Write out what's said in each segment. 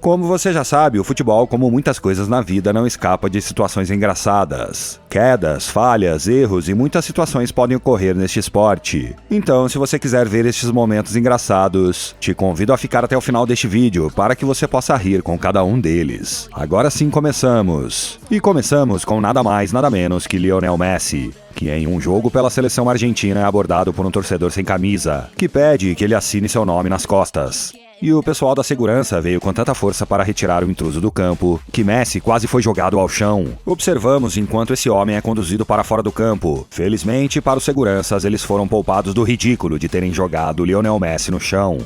Como você já sabe, o futebol, como muitas coisas na vida, não escapa de situações engraçadas. Quedas, falhas, erros e muitas situações podem ocorrer neste esporte. Então, se você quiser ver estes momentos engraçados, te convido a ficar até o final deste vídeo para que você possa rir com cada um deles. Agora sim começamos. E começamos com nada mais, nada menos que Lionel Messi, que em um jogo pela seleção argentina é abordado por um torcedor sem camisa, que pede que ele assine seu nome nas costas. E o pessoal da segurança veio com tanta força para retirar o intruso do campo, que Messi quase foi jogado ao chão. Observamos enquanto esse homem é conduzido para fora do campo. Felizmente, para os seguranças, eles foram poupados do ridículo de terem jogado Lionel Messi no chão.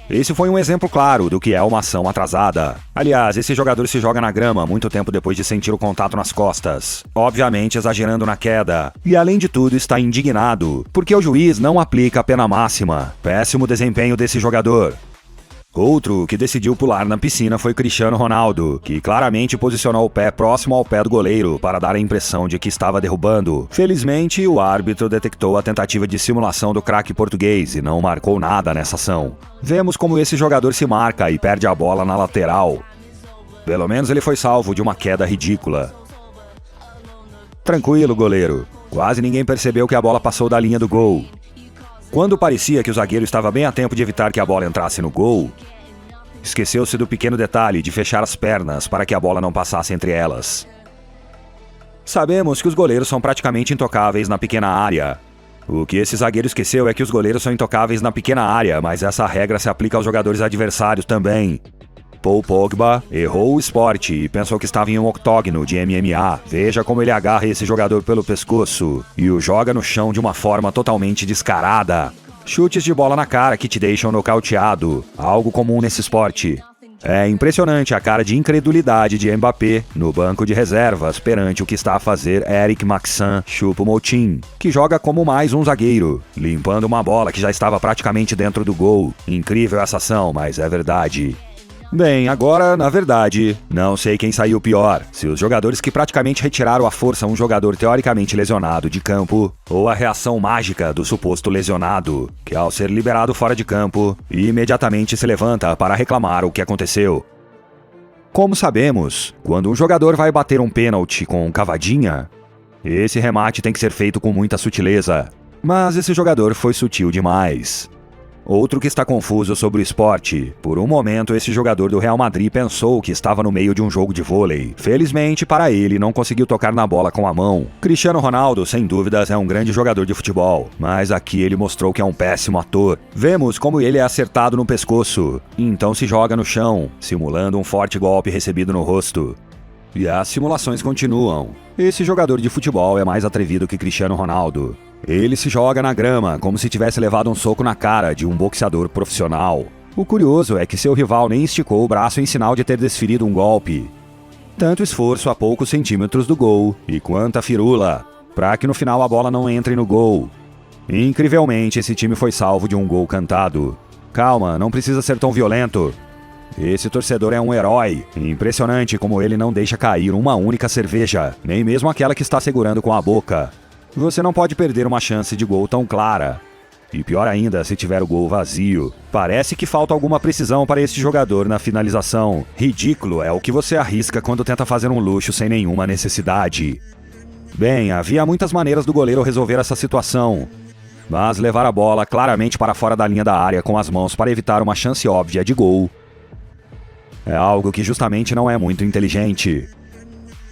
Esse foi um exemplo claro do que é uma ação atrasada. Aliás, esse jogador se joga na grama muito tempo depois de sentir o contato nas costas, obviamente exagerando na queda. E além de tudo está indignado, porque o juiz não aplica a pena máxima. Péssimo desempenho desse jogador. Outro que decidiu pular na piscina foi Cristiano Ronaldo, que claramente posicionou o pé próximo ao pé do goleiro para dar a impressão de que estava derrubando. Felizmente, o árbitro detectou a tentativa de simulação do craque português e não marcou nada nessa ação. Vemos como esse jogador se marca e perde a bola na lateral. Pelo menos ele foi salvo de uma queda ridícula. Tranquilo, goleiro. Quase ninguém percebeu que a bola passou da linha do gol. Quando parecia que o zagueiro estava bem a tempo de evitar que a bola entrasse no gol, esqueceu-se do pequeno detalhe de fechar as pernas para que a bola não passasse entre elas. Sabemos que os goleiros são praticamente intocáveis na pequena área. O que esse zagueiro esqueceu é que os goleiros são intocáveis na pequena área, mas essa regra se aplica aos jogadores adversários também. Paul Pogba errou o esporte e pensou que estava em um octógono de MMA. Veja como ele agarra esse jogador pelo pescoço e o joga no chão de uma forma totalmente descarada. Chutes de bola na cara que te deixam nocauteado, algo comum nesse esporte. É impressionante a cara de incredulidade de Mbappé no banco de reservas perante o que está a fazer Eric Maxim Choupo-Moting, que joga como mais um zagueiro, limpando uma bola que já estava praticamente dentro do gol. Incrível essa ação, mas é verdade. Bem, agora, na verdade, não sei quem saiu pior, se os jogadores que praticamente retiraram à força um jogador teoricamente lesionado de campo, ou a reação mágica do suposto lesionado, que ao ser liberado fora de campo, imediatamente se levanta para reclamar o que aconteceu. Como sabemos, quando um jogador vai bater um pênalti com cavadinha, esse remate tem que ser feito com muita sutileza, mas esse jogador foi sutil demais. Outro que está confuso sobre o esporte. Por um momento, esse jogador do Real Madrid pensou que estava no meio de um jogo de vôlei. Felizmente para ele, não conseguiu tocar na bola com a mão. Cristiano Ronaldo, sem dúvidas, é um grande jogador de futebol, mas aqui ele mostrou que é um péssimo ator. Vemos como ele é acertado no pescoço, então se joga no chão, simulando um forte golpe recebido no rosto. E as simulações continuam. Esse jogador de futebol é mais atrevido que Cristiano Ronaldo. Ele se joga na grama como se tivesse levado um soco na cara de um boxeador profissional. O curioso é que seu rival nem esticou o braço em sinal de ter desferido um golpe. Tanto esforço a poucos centímetros do gol, e quanta firula, para que no final a bola não entre no gol. Incrivelmente, esse time foi salvo de um gol cantado. Calma, não precisa ser tão violento. Esse torcedor é um herói. Impressionante como ele não deixa cair uma única cerveja, nem mesmo aquela que está segurando com a boca. Você não pode perder uma chance de gol tão clara. E pior ainda se tiver o gol vazio. Parece que falta alguma precisão para este jogador na finalização. Ridículo é o que você arrisca quando tenta fazer um luxo sem nenhuma necessidade. Bem, havia muitas maneiras do goleiro resolver essa situação, mas levar a bola claramente para fora da linha da área com as mãos para evitar uma chance óbvia de gol é algo que justamente não é muito inteligente.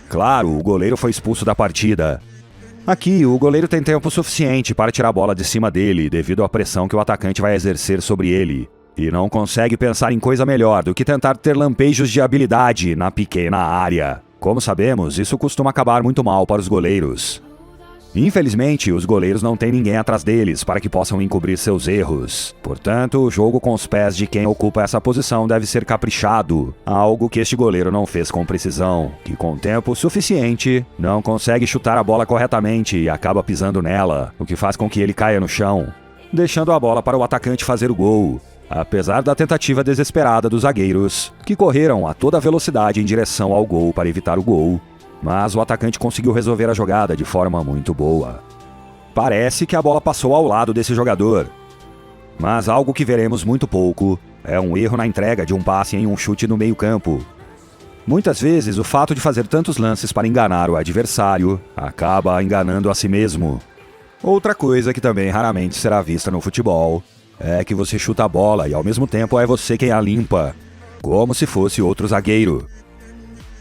Claro, o goleiro foi expulso da partida. Aqui, o goleiro tem tempo suficiente para tirar a bola de cima dele devido à pressão que o atacante vai exercer sobre ele. E não consegue pensar em coisa melhor do que tentar ter lampejos de habilidade na pequena área. Como sabemos, isso costuma acabar muito mal para os goleiros. Infelizmente, os goleiros não têm ninguém atrás deles para que possam encobrir seus erros. Portanto, o jogo com os pés de quem ocupa essa posição deve ser caprichado, algo que este goleiro não fez com precisão, que com tempo suficiente não consegue chutar a bola corretamente e acaba pisando nela, o que faz com que ele caia no chão, deixando a bola para o atacante fazer o gol. Apesar da tentativa desesperada dos zagueiros, que correram a toda velocidade em direção ao gol para evitar o gol, mas o atacante conseguiu resolver a jogada de forma muito boa. Parece que a bola passou ao lado desse jogador, mas algo que veremos muito pouco é um erro na entrega de um passe em um chute no meio-campo. Muitas vezes, o fato de fazer tantos lances para enganar o adversário acaba enganando a si mesmo. Outra coisa que também raramente será vista no futebol é que você chuta a bola e ao mesmo tempo é você quem a limpa, como se fosse outro zagueiro.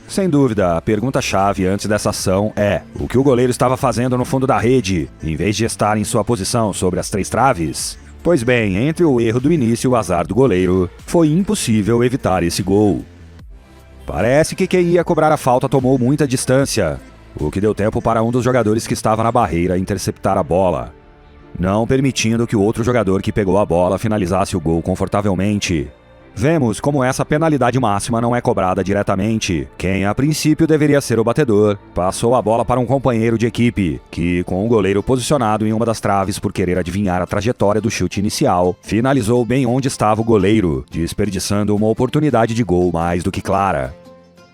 Sem dúvida, a pergunta-chave antes dessa ação é: o que o goleiro estava fazendo no fundo da rede, em vez de estar em sua posição sobre as 3 traves? Pois bem, entre o erro do início e o azar do goleiro, foi impossível evitar esse gol. Parece que quem ia cobrar a falta tomou muita distância, o que deu tempo para um dos jogadores que estava na barreira interceptar a bola, não permitindo que o outro jogador que pegou a bola finalizasse o gol confortavelmente. Vemos como essa penalidade máxima não é cobrada diretamente. Quem a princípio deveria ser o batedor, passou a bola para um companheiro de equipe, que, com o goleiro posicionado em uma das traves por querer adivinhar a trajetória do chute inicial, finalizou bem onde estava o goleiro, desperdiçando uma oportunidade de gol mais do que clara.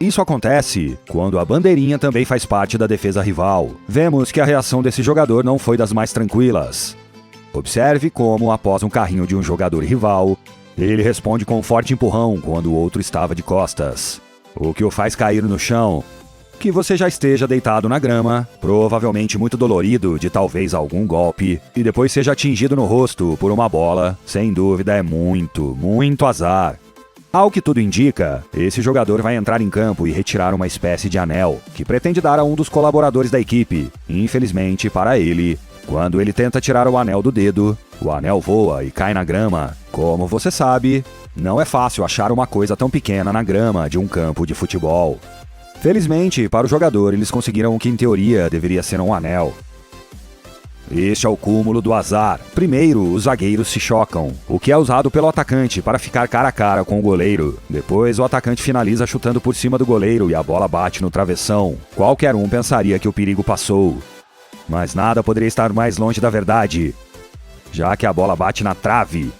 Isso acontece quando a bandeirinha também faz parte da defesa rival. Vemos que a reação desse jogador não foi das mais tranquilas. Observe como, após um carrinho de um jogador rival, ele responde com um forte empurrão quando o outro estava de costas, o que o faz cair no chão. Que você já esteja deitado na grama, provavelmente muito dolorido de talvez algum golpe, e depois seja atingido no rosto por uma bola, sem dúvida é muito azar. Ao que tudo indica, esse jogador vai entrar em campo e retirar uma espécie de anel, que pretende dar a um dos colaboradores da equipe. Infelizmente para ele, quando ele tenta tirar o anel do dedo, o anel voa e cai na grama. Como você sabe, não é fácil achar uma coisa tão pequena na grama de um campo de futebol. Felizmente, para o jogador, eles conseguiram o que em teoria deveria ser um anel. Este é o cúmulo do azar. Primeiro, os zagueiros se chocam, o que é usado pelo atacante para ficar cara a cara com o goleiro. Depois, o atacante finaliza chutando por cima do goleiro e a bola bate no travessão. Qualquer um pensaria que o perigo passou. Mas nada poderia estar mais longe da verdade, já que a bola bate na trave,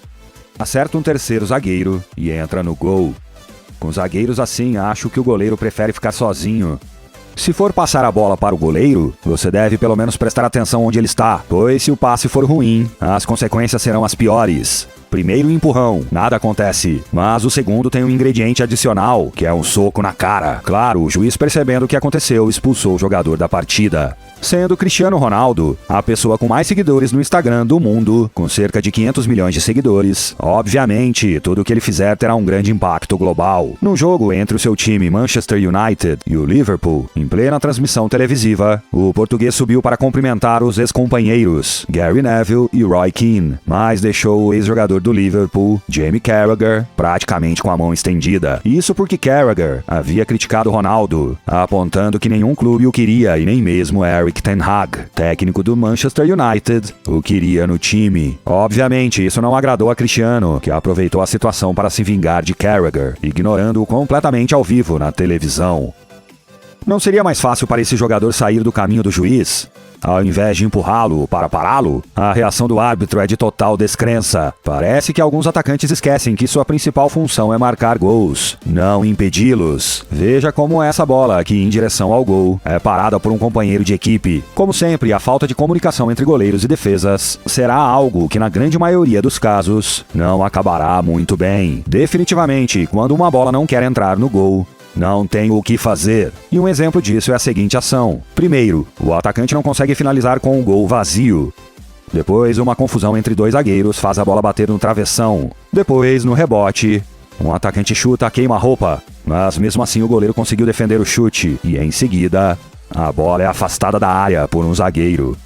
acerta um terceiro zagueiro e entra no gol. Com zagueiros assim, acho que o goleiro prefere ficar sozinho. Se for passar a bola para o goleiro, você deve pelo menos prestar atenção onde ele está, pois se o passe for ruim, as consequências serão as piores. Primeiro empurrão, nada acontece, mas o segundo tem um ingrediente adicional, que é um soco na cara. Claro, o juiz, percebendo o que aconteceu, expulsou o jogador da partida. Sendo Cristiano Ronaldo a pessoa com mais seguidores no Instagram do mundo, com cerca de 500 milhões de seguidores, obviamente, tudo o que ele fizer terá um grande impacto global. No jogo entre o seu time Manchester United e o Liverpool, em plena transmissão televisiva, o português subiu para cumprimentar os ex-companheiros, Gary Neville e Roy Keane, mas deixou o ex-jogador do Liverpool, Jamie Carragher, praticamente com a mão estendida. Isso porque Carragher havia criticado Ronaldo, apontando que nenhum clube o queria e nem mesmo Erik ten Hag, técnico do Manchester United, o queria no time. Obviamente, isso não agradou a Cristiano, que aproveitou a situação para se vingar de Carragher, ignorando-o completamente ao vivo na televisão. Não seria mais fácil para esse jogador sair do caminho do juiz? Ao invés de empurrá-lo para pará-lo, a reação do árbitro é de total descrença. Parece que alguns atacantes esquecem que sua principal função é marcar gols, não impedi-los. Veja como essa bola aqui em direção ao gol é parada por um companheiro de equipe. Como sempre, a falta de comunicação entre goleiros e defesas será algo que na grande maioria dos casos não acabará muito bem. Definitivamente, quando uma bola não quer entrar no gol, não tem o que fazer. E um exemplo disso é a seguinte ação. Primeiro, o atacante não consegue finalizar com um gol vazio. Depois, uma confusão entre dois zagueiros faz a bola bater no travessão. Depois, no rebote, um atacante chuta a queima-roupa, mas mesmo assim o goleiro conseguiu defender o chute e, em seguida, a bola é afastada da área por um zagueiro.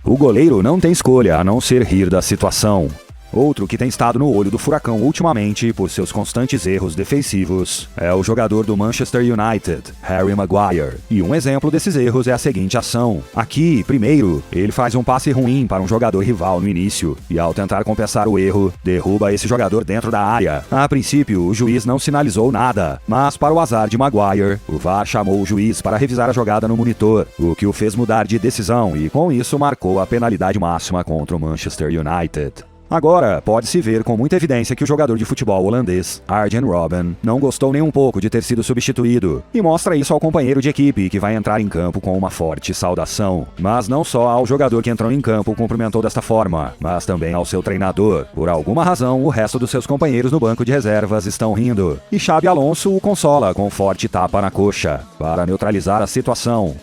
O goleiro não tem escolha a não ser rir da situação. Outro que tem estado no olho do furacão ultimamente por seus constantes erros defensivos é o jogador do Manchester United, Harry Maguire. E um exemplo desses erros é a seguinte ação. Aqui, primeiro, ele faz um passe ruim para um jogador rival no início e, ao tentar compensar o erro, derruba esse jogador dentro da área. A princípio, o juiz não sinalizou nada, mas para o azar de Maguire, o VAR chamou o juiz para revisar a jogada no monitor, o que o fez mudar de decisão e, com isso, marcou a penalidade máxima contra o Manchester United. Agora, pode-se ver com muita evidência que o jogador de futebol holandês, Arjen Robben, não gostou nem um pouco de ter sido substituído, e mostra isso ao companheiro de equipe, que vai entrar em campo com uma forte saudação. Mas não só ao jogador que entrou em campo cumprimentou desta forma, mas também ao seu treinador. Por alguma razão, o resto dos seus companheiros no banco de reservas estão rindo, e Xabi Alonso o consola com um forte tapa na coxa. Para neutralizar a situação,